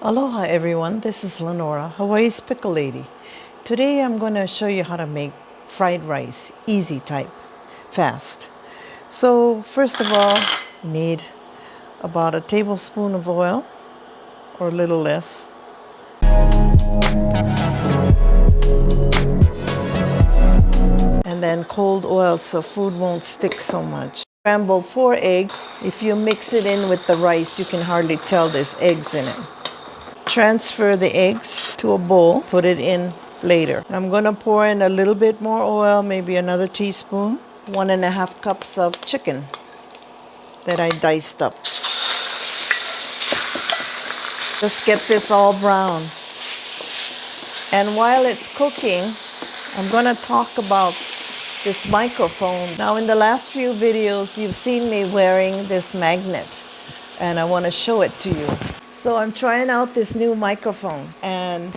Aloha everyone, this is Lenora, Hawaii's Pickle Lady. Today I'm going to show you how to make fried rice, easy type, fast. So first of all, you need about a tablespoon of oil, or a little less. And then cold oil so food won't stick so much. Scramble 4 eggs. If you mix it in with the rice, you can hardly tell there's eggs in it. Transfer the eggs to a bowl, put it in later. I'm going to pour in a little bit more oil, maybe another teaspoon. 1.5 cups of chicken that I diced up. Just get this all brown. And while it's cooking, I'm going to talk about this microphone. Now in the last few videos, you've seen me wearing this magnet, and I want to show it to you. So I'm trying out this new microphone, and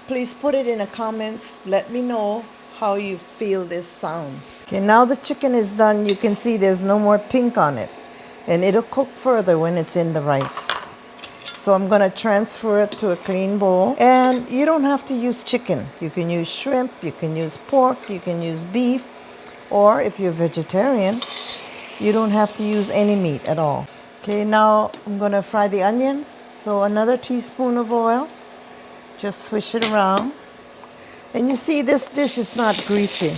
please put it in the comments. Let me know how you feel this sounds. Okay, now the chicken is done. You can see there's no more pink on it, and it'll cook further when it's in the rice. So I'm going to transfer it to a clean bowl. And you don't have to use chicken. You can use shrimp, you can use pork, you can use beef, or if you're vegetarian, you don't have to use any meat at all. Okay, now I'm going to fry the onions. So another teaspoon of oil. Just swish it around. And you see this dish is not greasy.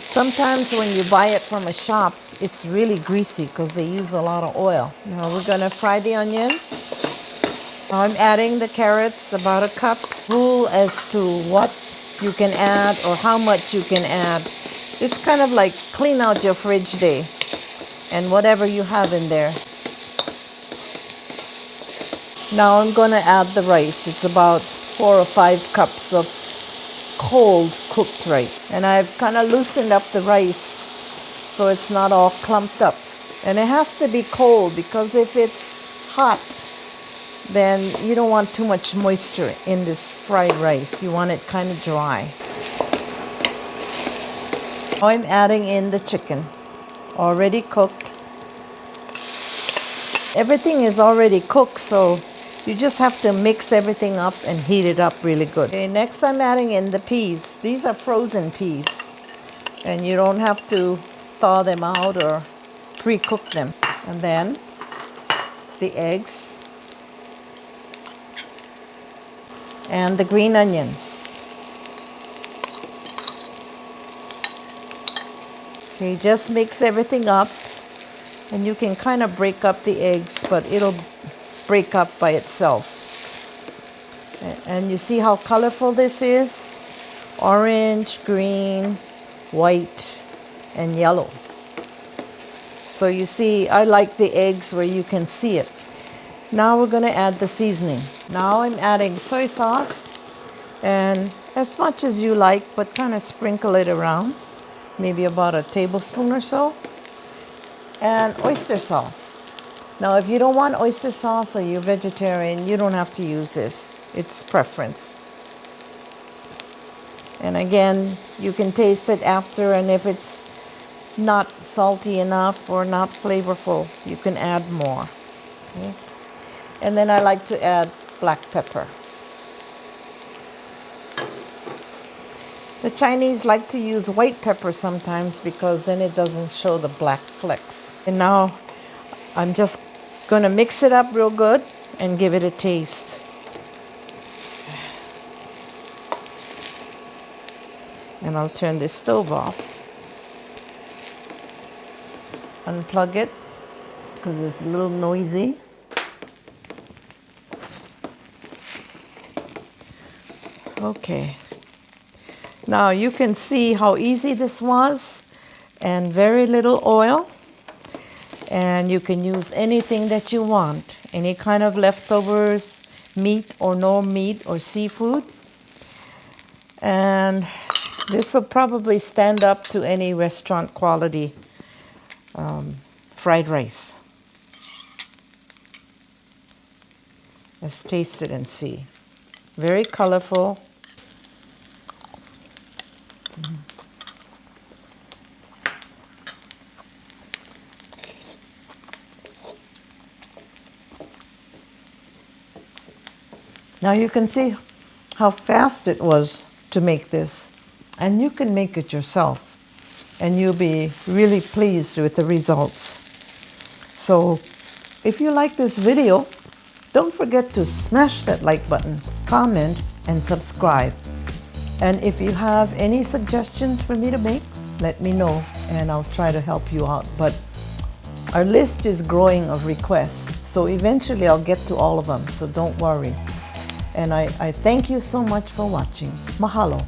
Sometimes when you buy it from a shop, it's really greasy because they use a lot of oil. Now we're going to fry the onions. I'm adding the carrots, about a cup. Rule as to what you can add or how much you can add. It's kind of like clean out your fridge day and whatever you have in there. Now I'm going to add the rice. It's about 4 or 5 cups of cold cooked rice. And I've kind of loosened up the rice so it's not all clumped up. And it has to be cold because if it's hot, then you don't want too much moisture in this fried rice. You want it kind of dry. Now I'm adding in the chicken, already cooked. Everything is already cooked, so you just have to mix everything up and heat it up really good. Okay, next I'm adding in the peas. These are frozen peas, and you don't have to thaw them out or pre-cook them. And then the eggs and the green onions. Okay, just mix everything up, and you can kind of break up the eggs, but it'll break up by itself. And you see how colorful this is? Orange, green, white, and yellow. So you see, I like the eggs where you can see it. Now we're going to add the seasoning. Now I'm adding soy sauce, and as much as you like, but kind of sprinkle it around. Maybe about a tablespoon or so. And oyster sauce. Now if you don't want oyster sauce or you're vegetarian, you don't have to use this. It's preference. And again, you can taste it after, and if it's not salty enough or not flavorful, you can add more. Okay? And then I like to add black pepper. The Chinese like to use white pepper sometimes because then it doesn't show the black flecks. And now I'm just going to mix it up real good and give it a taste. And I'll turn this stove off. Unplug it because it's a little noisy. Okay. Now you can see how easy this was, and very little oil. And you can use anything that you want, any kind of leftovers, meat or no meat or seafood. And this will probably stand up to any restaurant quality fried rice. Let's taste it and see. Very colorful. Now you can see how fast it was to make this, and you can make it yourself and you'll be really pleased with the results. So if you like this video, don't forget to smash that like button, comment, and subscribe. And if you have any suggestions for me to make, let me know and I'll try to help you out. But our list is growing of requests, so eventually I'll get to all of them, so don't worry. And I thank you so much for watching. Mahalo.